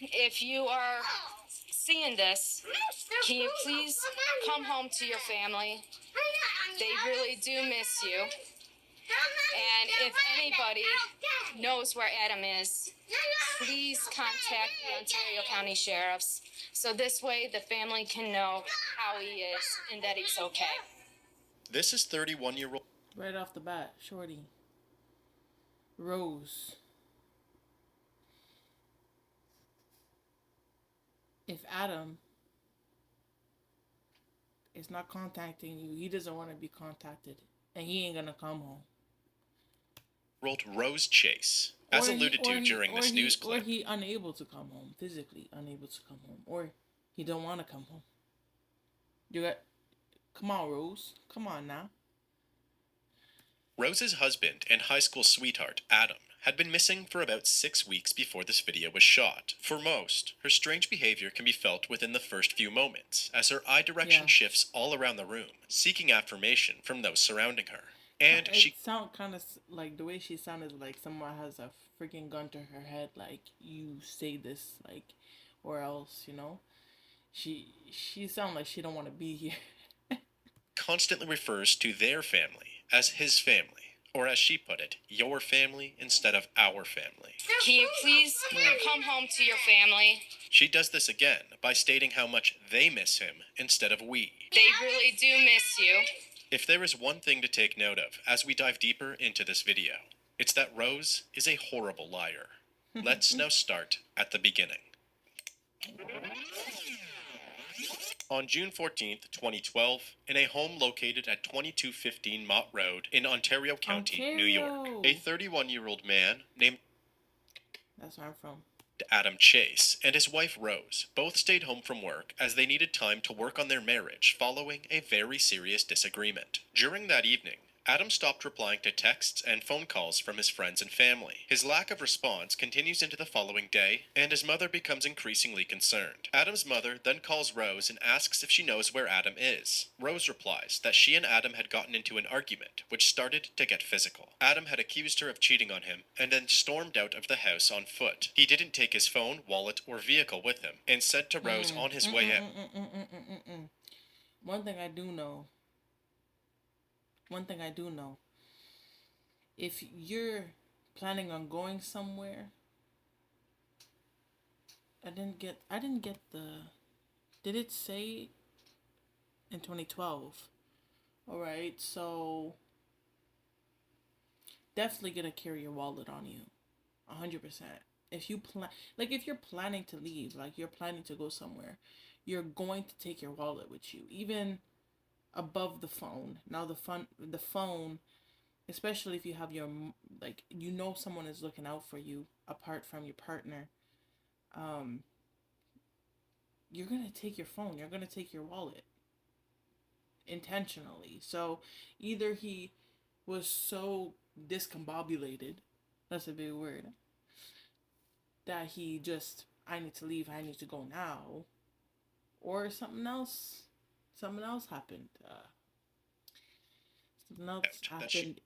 if you are seeing this, can you please come home to your family? They really do miss you. And if anybody knows where Adam is, please contact the Ontario County Sheriffs so this way the family can know how he is and that he's okay. This is 31-year-old. Right off the bat, Shorty. Rose. If Adam is not contacting you, he doesn't want to be contacted. And he ain't gonna come home. Rose Chase, as alluded to during this news clip. Or he unable to come home, physically unable to come home, or he don't want to come home. Come on, Rose. Come on now. Rose's husband and high school sweetheart, Adam, had been missing for about 6 weeks before this video was shot. For most, her strange behavior can be felt within the first few moments, as her eye direction shifts all around the room, seeking affirmation from those surrounding her. And it sound kind of like the way she sounded like someone has a freaking gun to her head, like, you say this, like, or else, you know. She sound like she don't want to be here. Constantly refers to their family as his family, or as she put it, your family instead of our family. Can you please come home to your family? She does this again by stating how much they miss him instead of we. They really do miss you. If there is one thing to take note of as we dive deeper into this video, it's that Rose is a horrible liar. Let's now start at the beginning. On June 14th, 2012, in a home located at 2215 Mott Road in Ontario County, New York, a 31-year-old man named That's where I'm from. Adam Chase and his wife Rose both stayed home from work as they needed time to work on their marriage following a very serious disagreement. During that evening, Adam stopped replying to texts and phone calls from his friends and family. His lack of response continues into the following day, and his mother becomes increasingly concerned. Adam's mother then calls Rose and asks if she knows where Adam is. Rose replies that she and Adam had gotten into an argument, which started to get physical. Adam had accused her of cheating on him, and then stormed out of the house on foot. He didn't take his phone, wallet, or vehicle with him, and said to Rose on his way out. One thing I do know, if you're planning on going somewhere, I didn't get did it say in 2012? All right, so definitely gonna carry your wallet on you, 100%. If you're planning to leave, like you're planning to go somewhere, you're going to take your wallet with you, even above the phone. Now the phone, especially if you have your, like, you know, someone is looking out for you apart from your partner, you're gonna take your phone, you're gonna take your wallet intentionally. So either he was so discombobulated, that's a big word, that he just, I need to leave, I need to go now, or something else happened. Something else happened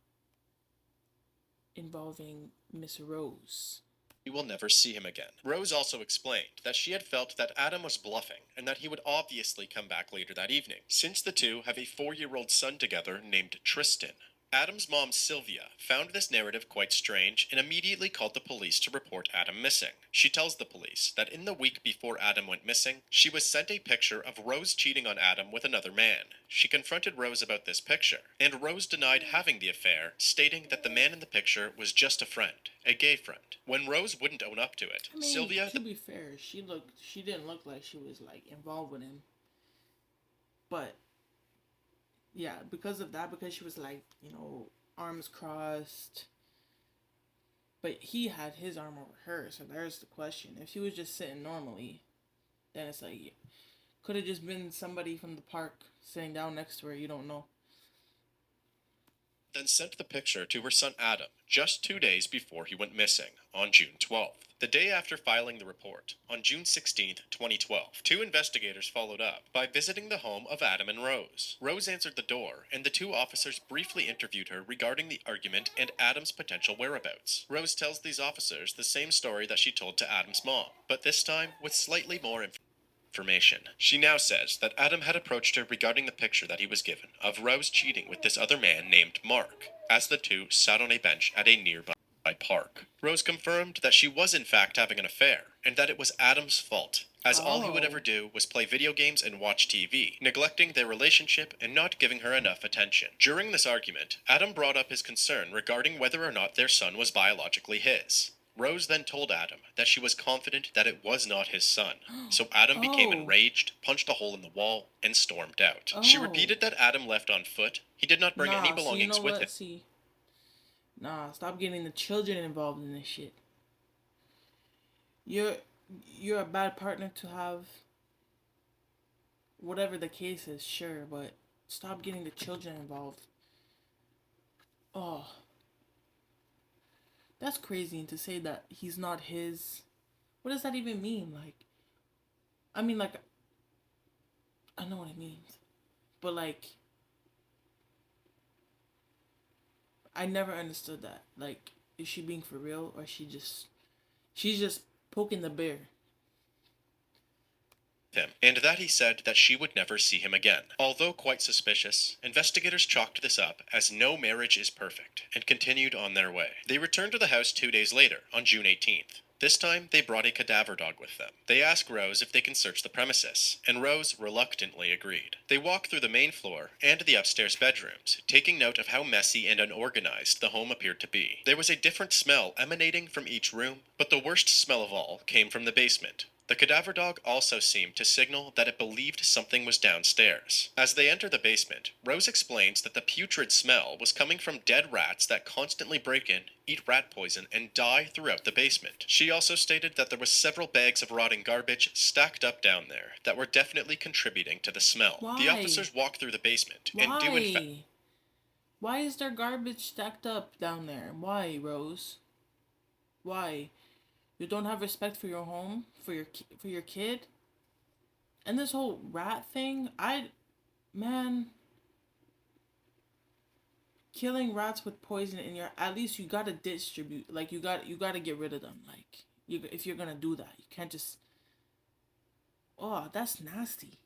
involving Miss Rose. We will never see him again. Rose also explained that she had felt that Adam was bluffing and that he would obviously come back later that evening, since the two have a 4-year-old son together named Tristan. Adam's mom, Sylvia, found this narrative quite strange and immediately called the police to report Adam missing. She tells the police that in the week before Adam went missing, she was sent a picture of Rose cheating on Adam with another man. She confronted Rose about this picture, and Rose denied having the affair, stating that the man in the picture was just a friend, a gay friend. When Rose wouldn't own up to it, Sylvia... To be fair, she didn't look like she was, like, involved with him. But yeah, because of that, because she was, like, you know, arms crossed, but he had his arm over hers, so there's the question. If she was just sitting normally, then it's like, could have just been somebody from the park sitting down next to her, you don't know. then sent the picture to her son Adam just 2 days before he went missing on June 12th. The day after filing the report, on June 16th, 2012, two investigators followed up by visiting the home of Adam and Rose. Rose answered the door, and the two officers briefly interviewed her regarding the argument and Adam's potential whereabouts. Rose tells these officers the same story that she told to Adam's mom, but this time with slightly more information. She now says that Adam had approached her regarding the picture that he was given of Rose cheating with this other man named Mark, as the two sat on a bench at a nearby park. Rose confirmed that she was in fact having an affair, and that it was Adam's fault, as all he would ever do was play video games and watch TV, neglecting their relationship and not giving her enough attention. During this argument, Adam brought up his concern regarding whether or not their son was biologically his. Rose then told Adam that she was confident that it was not his son, so Adam became enraged, punched a hole in the wall, and stormed out. She repeated that Adam left on foot. He did not bring any belongings with him. Stop getting the children involved in this shit. You're a bad partner to have. Whatever the case is, sure, but stop getting the children involved. Oh. That's crazy to say that he's not his. What does that even mean? Like, I mean, like, I know what it means. But, like, I never understood that. Like, is she being for real, or she's just poking the bear? Him, and that he said that she would never see him again. Although quite suspicious, investigators chalked this up as no marriage is perfect and continued on their way. They returned to the house 2 days later, on June 18th. This time, they brought a cadaver dog with them. They asked Rose if they can search the premises, and Rose reluctantly agreed. They walked through the main floor and the upstairs bedrooms, taking note of how messy and unorganized the home appeared to be. There was a different smell emanating from each room, but the worst smell of all came from the basement. The cadaver dog also seemed to signal that it believed something was downstairs. As they enter the basement, Rose explains that the putrid smell was coming from dead rats that constantly break in, eat rat poison, and die throughout the basement. She also stated that there were several bags of rotting garbage stacked up down there that were definitely contributing to the smell. Why? The officers walk through the basement and do in fact... Why is there garbage stacked up down there? Why, Rose? Why? You don't have respect for your home, for your kid? And this whole rat thing, man, killing rats with poison in your, at least you gotta distribute, like you gotta get rid of them. Like, if you're gonna do that, you can't just, oh, that's nasty.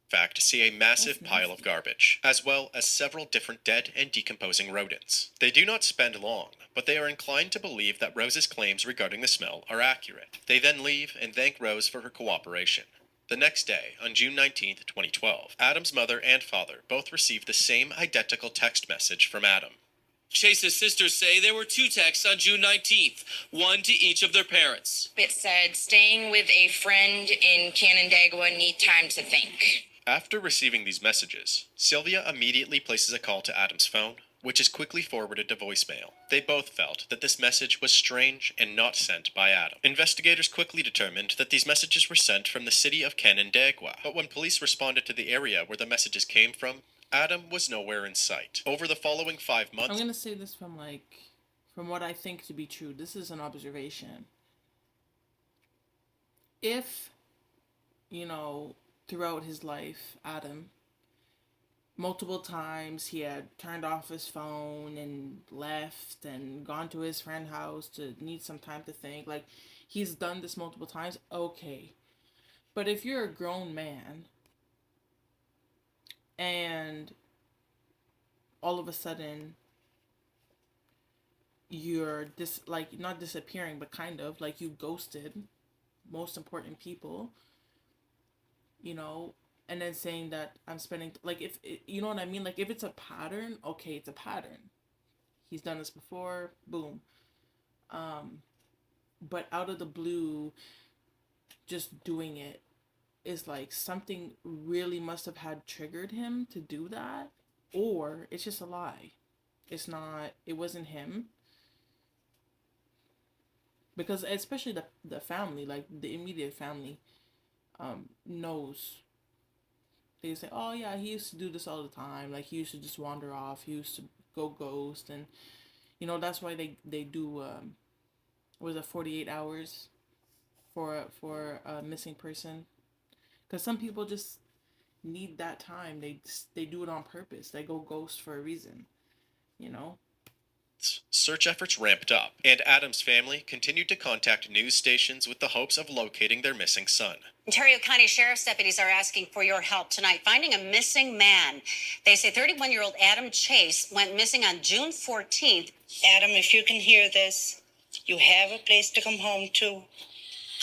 Fact, see a massive pile of garbage, as well as several different dead and decomposing rodents. They do not spend long, but they are inclined to believe that Rose's claims regarding the smell are accurate. They then leave and thank Rose for her cooperation. The next day, on June 19th, 2012, Adam's mother and father both received the same identical text message from Adam. Chase's sisters say there were 2 texts on June 19th, one to each of their parents. It said, staying with a friend in Canandaigua, need time to think. After receiving these messages, Sylvia immediately places a call to Adam's phone, which is quickly forwarded to voicemail. They both felt that this message was strange and not sent by Adam. Investigators quickly determined that these messages were sent from the city of Canandaigua, but when police responded to the area where the messages came from, Adam was nowhere in sight. Over the following 5 months... I'm gonna say this from what I think to be true. This is an observation. If, throughout his life, Adam, multiple times he had turned off his phone and left and gone to his friend's house to need some time to think. Like, he's done this multiple times, okay. But if you're a grown man and all of a sudden you're not disappearing, but kind of like you ghosted most important people, and then saying that I'm spending, like, if you know what I mean, like, if it's a pattern, okay, it's a pattern. He's done this before, boom. But out of the blue, just doing it is like something really must have had triggered him to do that, or it's just a lie. It wasn't him. Because especially the family, like the immediate family, knows. They say, oh yeah, he used to do this all the time. Like, he used to just wander off. He used to go ghost, and that's why they do was it 48 hours for a missing person, because some people just need that time. They do it on purpose. They go ghost for a reason, you know. Search efforts ramped up, and Adam's family continued to contact news stations with the hopes of locating their missing son. Ontario County Sheriff's deputies are asking for your help tonight finding a missing man. They say 31-year-old Adam Chase went missing on June 14th. Adam, if you can hear this, you have a place to come home to.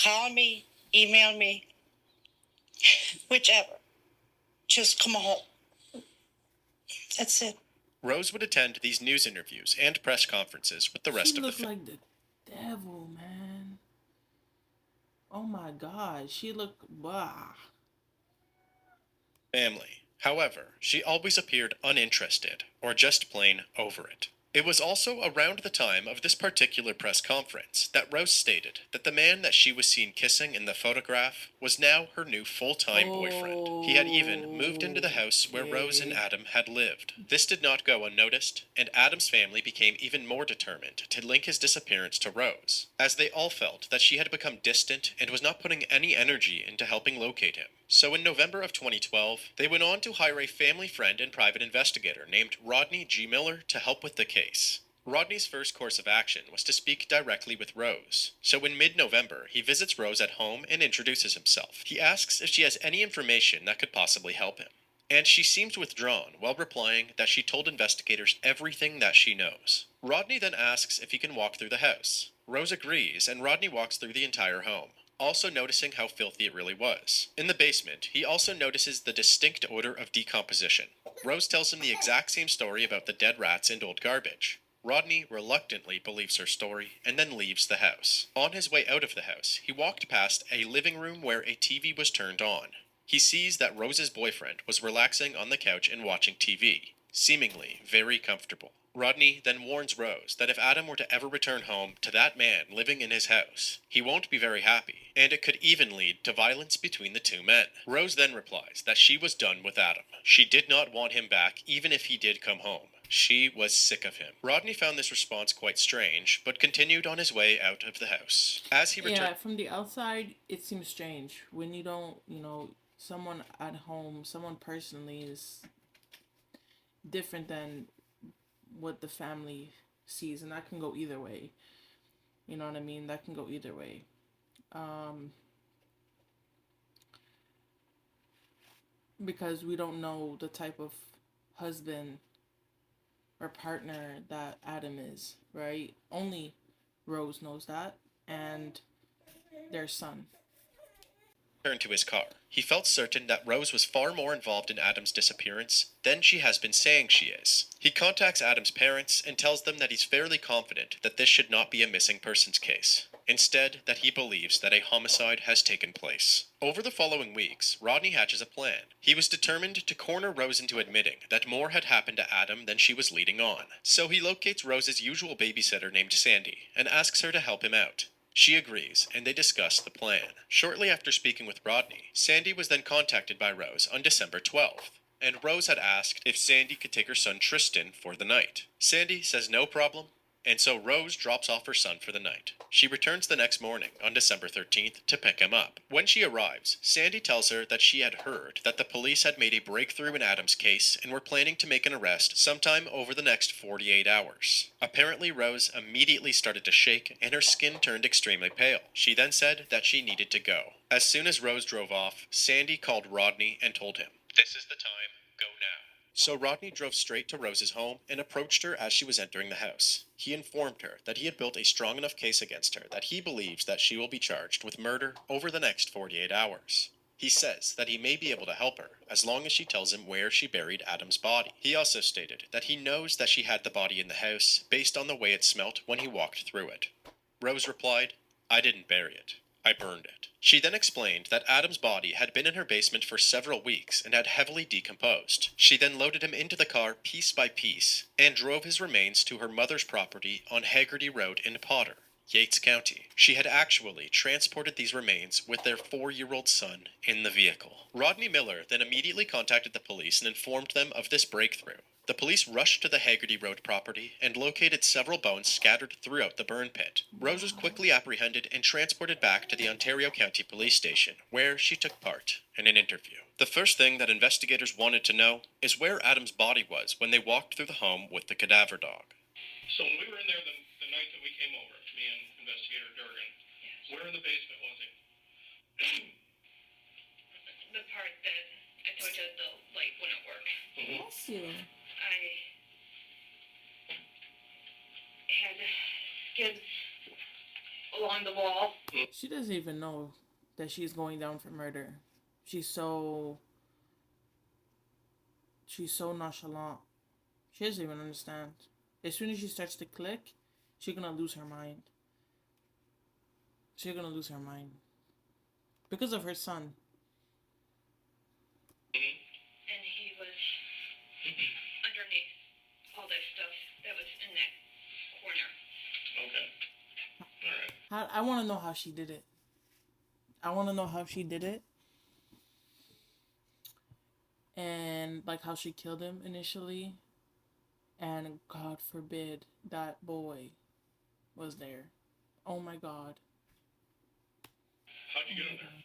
Call me, email me, whichever. Just come home. That's it. Rose would attend these news interviews and press conferences with the rest of the She looked like the devil, man. Oh my God, she looked family. However, she always appeared uninterested or just plain over it. It was also around the time of this particular press conference that Rose stated that the man that she was seen kissing in the photograph was now her new full-time boyfriend. He had even moved into the house where Rose and Adam had lived. This did not go unnoticed, and Adam's family became even more determined to link his disappearance to Rose, as they all felt that she had become distant and was not putting any energy into helping locate him. So in November of 2012, they went on to hire a family friend and private investigator named Rodney G. Miller to help with the case. Rodney's first course of action was to speak directly with Rose. So in mid-November, he visits Rose at home and introduces himself. He asks if she has any information that could possibly help him. And she seems withdrawn while replying that she told investigators everything that she knows. Rodney then asks if he can walk through the house. Rose agrees, and Rodney walks through the entire home, also noticing how filthy it really was. In the basement, he also notices the distinct odor of decomposition. Rose tells him the exact same story about the dead rats and old garbage. Rodney reluctantly believes her story and then leaves the house. On his way out of the house, he walked past a living room where a TV was turned on. He sees that Rose's boyfriend was relaxing on the couch and watching TV, seemingly very comfortable. Rodney then warns Rose that if Adam were to ever return home to that man living in his house, he won't be very happy, and it could even lead to violence between the two men. Rose then replies that she was done with Adam. She did not want him back even if he did come home. She was sick of him. Rodney found this response quite strange, but continued on his way out of the house. As he returned... Yeah, from the outside, it seems strange. When you don't, someone at home, someone personally is different than what the family sees, and that can go either way. You know what I mean? That can go either way. Because we don't know the type of husband or partner that Adam is, right? Only Rose knows that, and their son. Turned to his car. He felt certain that Rose was far more involved in Adam's disappearance than she has been saying she is. He contacts Adam's parents and tells them that he's fairly confident that this should not be a missing persons case. Instead, that he believes that a homicide has taken place. Over the following weeks, Rodney hatches a plan. He was determined to corner Rose into admitting that more had happened to Adam than she was leading on. So he locates Rose's usual babysitter named Sandy and asks her to help him out. She agrees, and they discuss the plan. Shortly after speaking with Rodney, Sandy was then contacted by Rose on December 12th, and Rose had asked if Sandy could take her son Tristan for the night. Sandy says no problem, and so Rose drops off her son for the night. She returns the next morning, on December 13th, to pick him up. When she arrives, Sandy tells her that she had heard that the police had made a breakthrough in Adam's case and were planning to make an arrest sometime over the next 48 hours. Apparently, Rose immediately started to shake, and her skin turned extremely pale. She then said that she needed to go. As soon as Rose drove off, Sandy called Rodney and told him, "This is the time, go now." So Rodney drove straight to Rose's home and approached her as she was entering the house. He informed her that he had built a strong enough case against her that he believes that she will be charged with murder over the next 48 hours. He says that he may be able to help her as long as she tells him where she buried Adam's body. He also stated that he knows that she had the body in the house based on the way it smelt when he walked through it. Rose replied, "I didn't bury it. I burned it." She then explained that Adam's body had been in her basement for several weeks and had heavily decomposed. She then loaded him into the car piece by piece and drove his remains to her mother's property on Haggerty Road in Potter. Yates County. She had actually transported these remains with their 4-year-old son in the vehicle. Rodney Miller then immediately contacted the police and informed them of this breakthrough. The police rushed to the Haggerty Road property and located several bones scattered throughout the burn pit. Rose was quickly apprehended and transported back to the Ontario County Police Station, where she took part in an interview. The first thing that investigators wanted to know is where Adam's body was when they walked through the home with the cadaver dog. So when we were in there the night that we came over, me and Investigator Durgan, where in the basement was he? The part that I told you the light wouldn't work. Bless you. I had skids along the wall. She doesn't even know that she's going down for murder. She's so nonchalant. She doesn't even understand. As soon as she starts to click, she's gonna lose her mind. She's gonna lose her mind. Because of her son. And he was underneath all this stuff that was in that corner. Okay. All right. I want to know how she did it. I want to know how she did it. And like how she killed him initially. And God forbid that boy was there. Oh my God. How'd you get in there?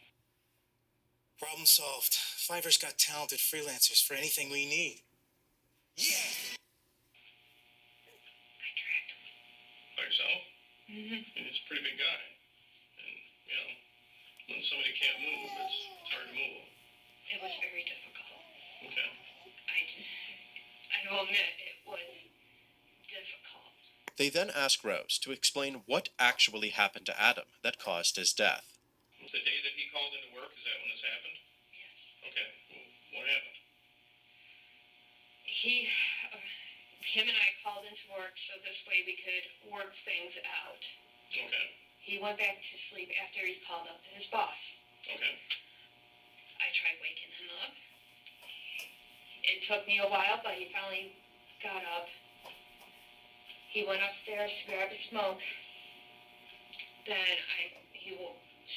Problem solved. Fiverr's got talented freelancers for anything we need. Yeah! I tracked him. By yourself? Mm-hmm. And he's a pretty big guy. And, you know, when somebody can't move, it's hard to move them. It was very difficult. Okay. I will admit it was difficult. They then asked Rose to explain what actually happened to Adam that caused his death. The day that he called into work, is that when this happened? Yes. Okay. Well, what happened? Him and I called into work so this way we could work things out. Okay. He went back to sleep after he called up his boss. Okay. I tried waking him up. It took me a while, but he finally got up. He went upstairs to grab a smoke. Then he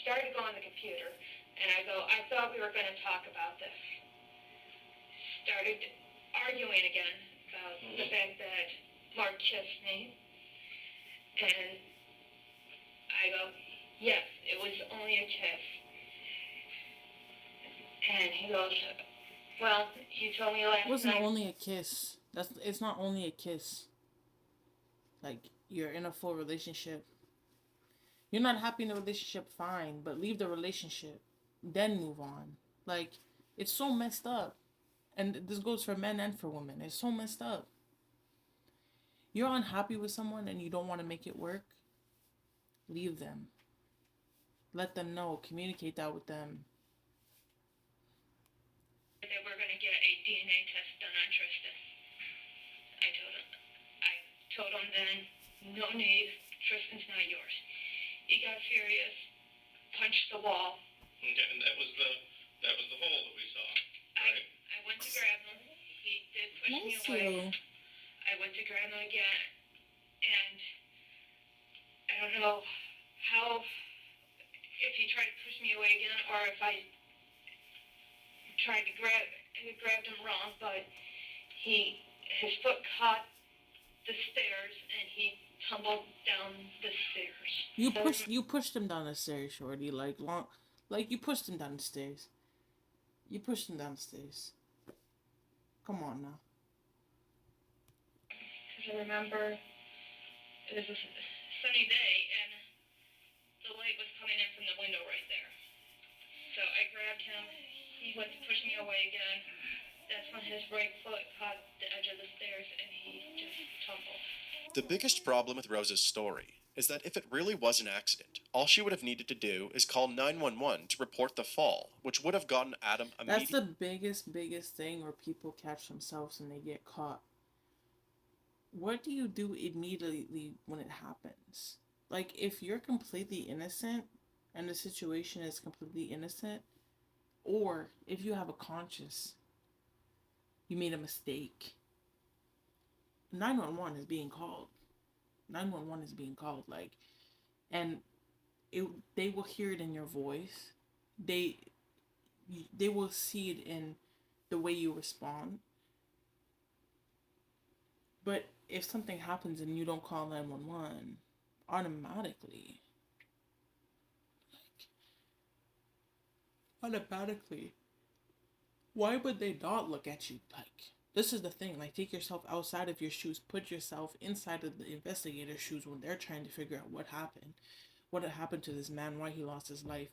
started to go on the computer, and I go, I thought we were going to talk about this. Started arguing again about the fact that Mark kissed me. And I go, yes, it was only a kiss. And he goes, well, you told me last It wasn't night. only a kiss. It's not only a kiss. Like, you're in a full relationship. You're not happy in the relationship, fine, but leave the relationship. Then move on. Like, it's so messed up. And this goes for men and for women. It's so messed up. You're unhappy with someone and you don't want to make it work. Leave them. Let them know. Communicate that with them. That we're going to get a DNA test done on Tristan. I told him then, no need, Tristan's not yours. He got furious, punched the wall. Okay, and that was the hole that we saw, right? I went to grab him. He did push me Bless away. you. I went to grab him again, and I don't know how, if he tried to push me away again, or if I tried to grabbed him wrong, but his foot caught the stairs, and he tumbled down the stairs. You pushed him down the stairs, shorty. Like you pushed him down the stairs. You pushed him down the stairs. Come on now. Because I remember it was a sunny day, and the light was coming in from the window right there. So I grabbed him. He went to push me away again. That's when his right foot caught the edge of the stairs, and he just tumbled. The biggest problem with Rose's story is that if it really was an accident, all she would have needed to do is call 911 to report the fall, which would have gotten Adam That's immediately. the biggest thing where people catch themselves and they get caught. What do you do immediately when it happens? Like, if you're completely innocent and the situation is completely innocent, or if you have a conscience, you made a mistake, 911 is being called. 911 is being called. Like, and they will hear it in your voice. They they will see it in the way you respond. But if something happens and you don't call 911, automatically, automatically, why would they not look at you? Like, this is the thing. Like, take yourself outside of your shoes, put yourself inside of the investigator's shoes when they're trying to figure out what had happened to this man, why he lost his life.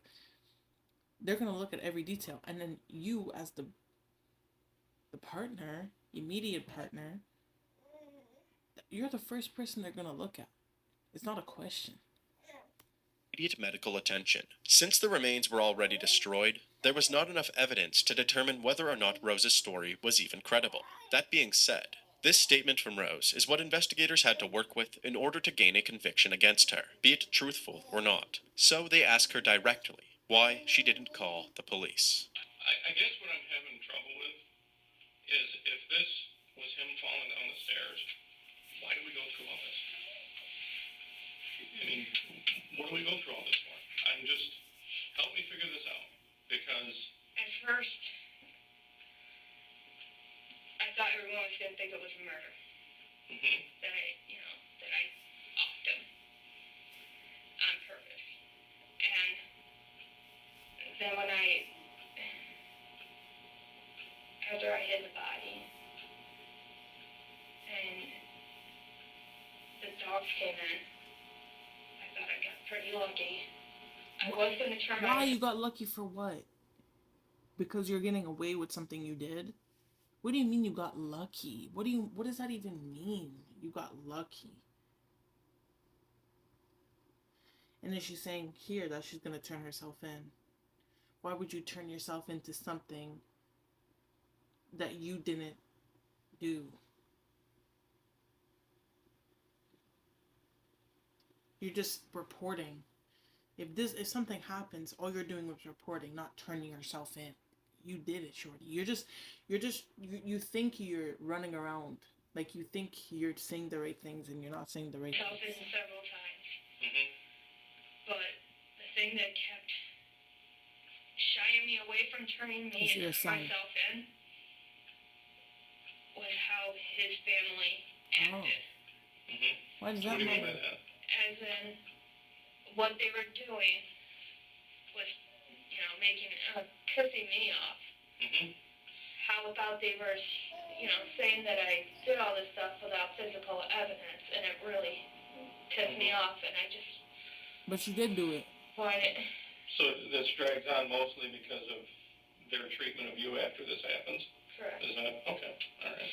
They're gonna look at every detail, and then you, as the partner, immediate partner, you're the first person they're gonna look at. It's not a question. Immediate medical attention. Since the remains were already destroyed, there was not enough evidence to determine whether or not Rose's story was even credible. That being said, this statement from Rose is what investigators had to work with in order to gain a conviction against her, be it truthful or not. So they ask her directly why she didn't call the police. I guess what I'm having trouble with is if this was him falling down the stairs, why do we go through all this? I mean, what do we go through all this for? I'm just, help me figure this out, because At first, I thought everyone was gonna think it was a murder. That I offed him on purpose. And then after I hid the body, and the dogs came in, I thought I got pretty lucky. I was gonna turn Why you got lucky for what? Because you're getting away with something you did? What do you mean you got lucky? What does that even mean? You got lucky. And then she's saying here that she's gonna turn herself in. Why would you turn yourself into something that you didn't do? You're just reporting. If something happens, all you're doing is reporting, not turning yourself in. You did it, shorty. You think you're running around, like you think you're saying the right things and you're not saying the right myself in things. several times. But the thing that kept shying me away from turning me Is your son. myself in was how his family acted. Why does what that do you mean by matter? that? As in, what they were doing was, pissing me off. How about they were, saying that I did all this stuff without physical evidence, and it really pissed me off, and I just But you did do it. wanted. So this drags on mostly because of their treatment of you after this happens? Correct. Is that, okay, alright.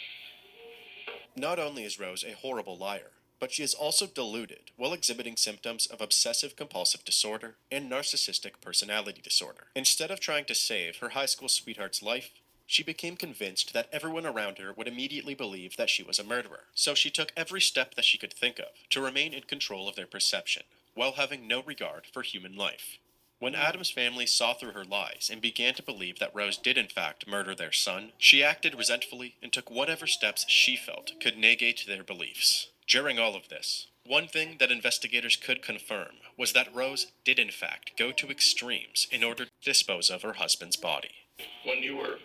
Not only is Rose a horrible liar, but she is also deluded while exhibiting symptoms of obsessive-compulsive disorder and narcissistic personality disorder. Instead of trying to save her high school sweetheart's life, she became convinced that everyone around her would immediately believe that she was a murderer. So she took every step that she could think of to remain in control of their perception, while having no regard for human life. When Adam's family saw through her lies and began to believe that Rose did in fact murder their son, she acted resentfully and took whatever steps she felt could negate their beliefs. During all of this, one thing that investigators could confirm was that Rose did in fact go to extremes in order to dispose of her husband's body. When you were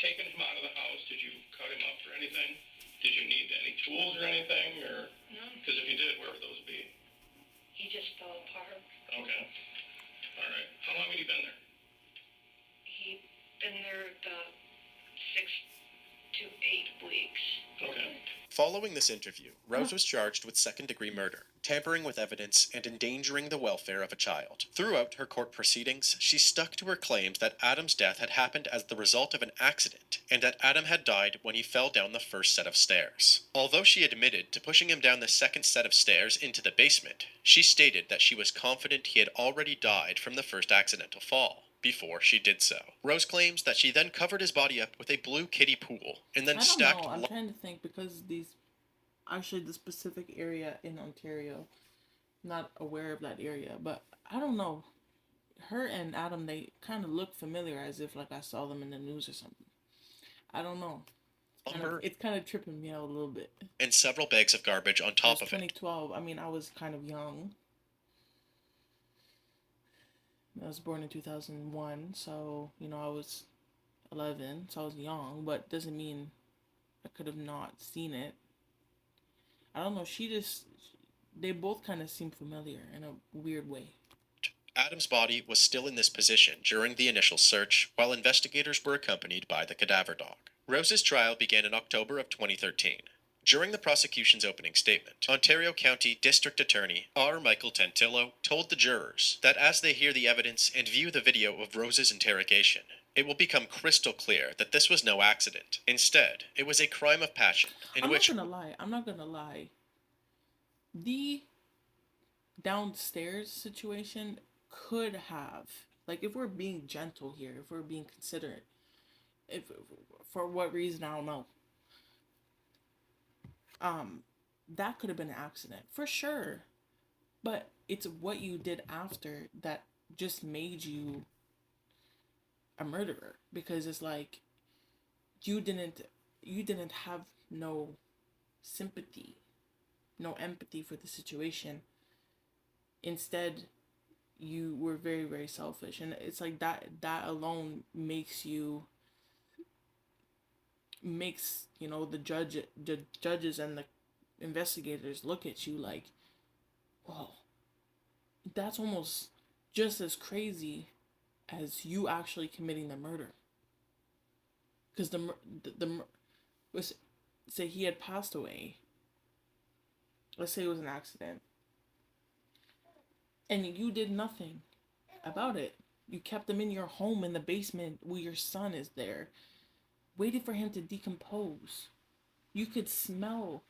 taking him out of the house, did you cut him up or anything? Did you need any tools or anything, or? No. Because if you did, where would those be? He just fell apart. Okay. All right. How long had he been there? He'd been there about 6 to 8 weeks. Okay. Following this interview, Rose was charged with second-degree murder, tampering with evidence, and endangering the welfare of a child. Throughout her court proceedings, she stuck to her claims that Adam's death had happened as the result of an accident, and that Adam had died when he fell down the first set of stairs. Although she admitted to pushing him down the second set of stairs into the basement, she stated that she was confident he had already died from the first accidental fall before she did so. Rose claims that she then covered his body up with a blue kiddie pool and then I don't stacked know. I'm trying to think because the specific area in Ontario, not aware of that area, but I don't know. Her and Adam, they kind of look familiar, as if like I saw them in the news or something. I don't know. It's kind of tripping me out a little bit. and several bags of garbage on It top was of it. 2012. I mean, I was kind of young. I was born in 2001, so, you know, I was 11, so I was young, but doesn't mean I could have not seen it. I don't know, they both kind of seem familiar in a weird way. Adam's body was still in this position during the initial search, while investigators were accompanied by the cadaver dog. Rose's trial began in October of 2013. During the prosecution's opening statement, Ontario County District Attorney R. Michael Tantillo told the jurors that as they hear the evidence and view the video of Rose's interrogation, it will become crystal clear that this was no accident. Instead, it was a crime of passion I'm not gonna lie. The downstairs situation could have, like, if we're being gentle here, if we're being considerate, if for what reason I don't know, that could have been an accident for sure, but it's what you did after that just made you a murderer, because it's like you didn't have no sympathy, no empathy for the situation. Instead, you were very, very selfish, and it's like that alone makes you the judges and the investigators look at you like, whoa, that's almost just as crazy as you actually committing the murder. Because let's say he had passed away. Let's say it was an accident, and you did nothing about it. You kept him in your home in the basement where your son is there, waited for him to decompose. You could smell.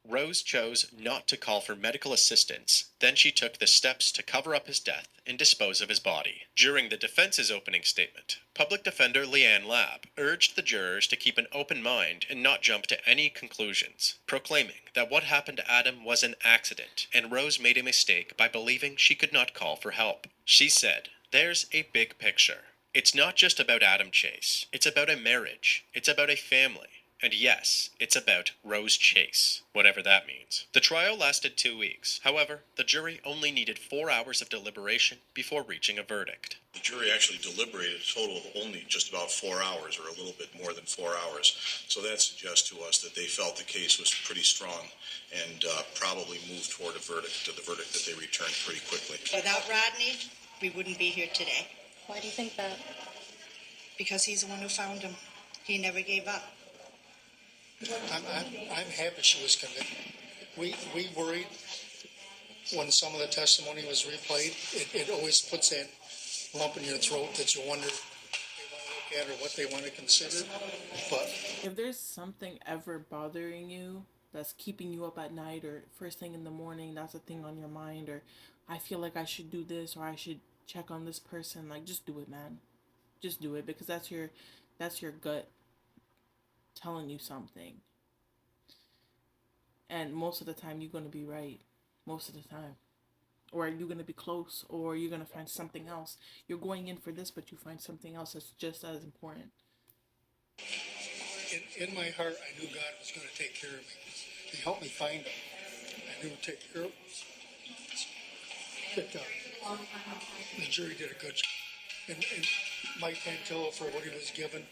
Rose chose not to call for medical assistance. Then she took the steps to cover up his death and dispose of his body. During the defense's opening statement, Public Defender Leanne Labb urged the jurors to keep an open mind and not jump to any conclusions, proclaiming that what happened to Adam was an accident and Rose made a mistake by believing she could not call for help. She said, "There's a big picture. It's not just about Adam Chase. It's about a marriage. It's about a family. And yes, it's about Rose Chase, whatever that means." The trial lasted 2 weeks. However, the jury only needed 4 hours of deliberation before reaching a verdict. The jury actually deliberated a total of only just about 4 hours, or a little bit more than 4 hours. So that suggests to us that they felt the case was pretty strong and probably moved toward the verdict that they returned pretty quickly. Without Rodney, we wouldn't be here today. Why do you think that? Because he's the one who found him. He never gave up. I'm happy she was convicted. We worried when some of the testimony was replayed. It always puts that lump in your throat that you wonder what they want to look at or what they want to consider. But If there's something ever bothering you that's keeping you up at night, or first thing in the morning, that's a thing on your mind, or I feel like I should do this, or I should check on this person, like, just do it, man. Just do it, because that's your gut telling you something. And most of the time you're going to be right. Most of the time. Or you're going to be close, or you're going to find something else. You're going in for this, but you find something else that's just as important. in my heart, I knew God was going to take care of me. He helped me find him. I knew he'd take care of me. But the jury did a good job. And Mike Tantillo, for what he was given,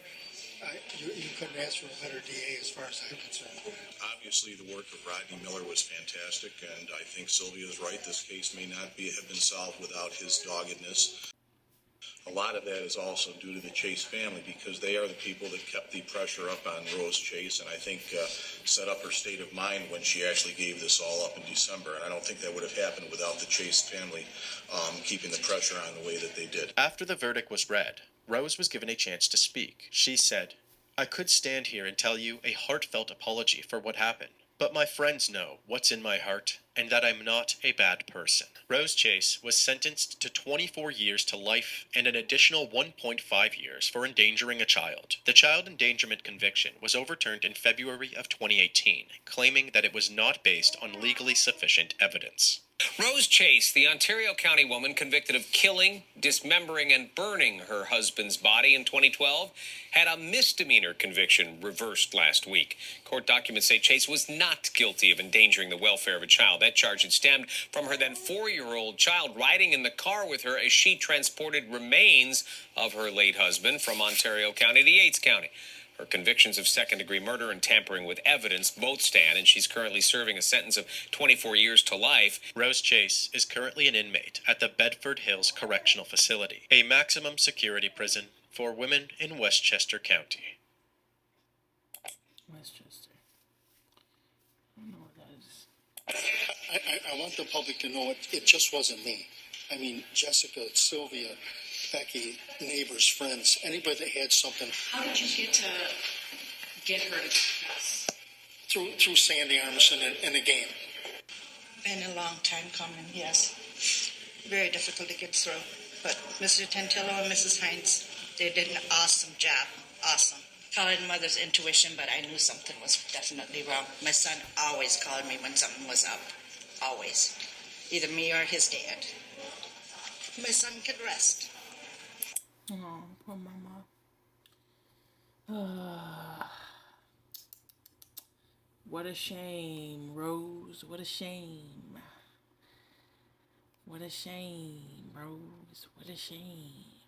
you couldn't ask for a better DA as far as I'm concerned. Obviously, the work of Rodney Miller was fantastic, and I think Sylvia's right. This case may not have been solved without his doggedness. A lot of that is also due to the Chase family, because they are the people that kept the pressure up on Rose Chase, and I think set up her state of mind when she actually gave this all up in December. And I don't think that would have happened without the Chase family keeping the pressure on the way that they did. After the verdict was read, Rose was given a chance to speak. She said, "I could stand here and tell you a heartfelt apology for what happened, but my friends know what's in my heart and that I'm not a bad person." Rose Chase was sentenced to 24 years to life and an additional 1.5 years for endangering a child. The child endangerment conviction was overturned in February of 2018, claiming that it was not based on legally sufficient evidence. Rose Chase, the Ontario County woman convicted of killing, dismembering, and burning her husband's body in 2012, had a misdemeanor conviction reversed last week. Court documents say Chase was not guilty of endangering the welfare of a child. That charge had stemmed from her then 4-year-old child riding in the car with her as she transported remains of her late husband from Ontario County to Yates County. Her convictions of second-degree murder and tampering with evidence both stand, and she's currently serving a sentence of 24 years to life. Rose Chase is currently an inmate at the Bedford Hills Correctional Facility, a maximum security prison for women in Westchester County. Westchester. I don't know what that is. I want the public to know it just wasn't me. I mean, Jessica, Sylvia, Becky, neighbors, friends, anybody that had something. How did you get her to confess? Through Sandy Armisen and the game. Been a long time coming, yes. Very difficult to get through. But Mr. Tantillo and Mrs. Hines, they did an awesome job. Awesome. Call it mother's intuition, but I knew something was definitely wrong. My son always called me when something was up. Always. Either me or his dad. My son could rest. Oh, poor mama. What a shame, Rose. What a shame. What a shame, Rose. What a shame.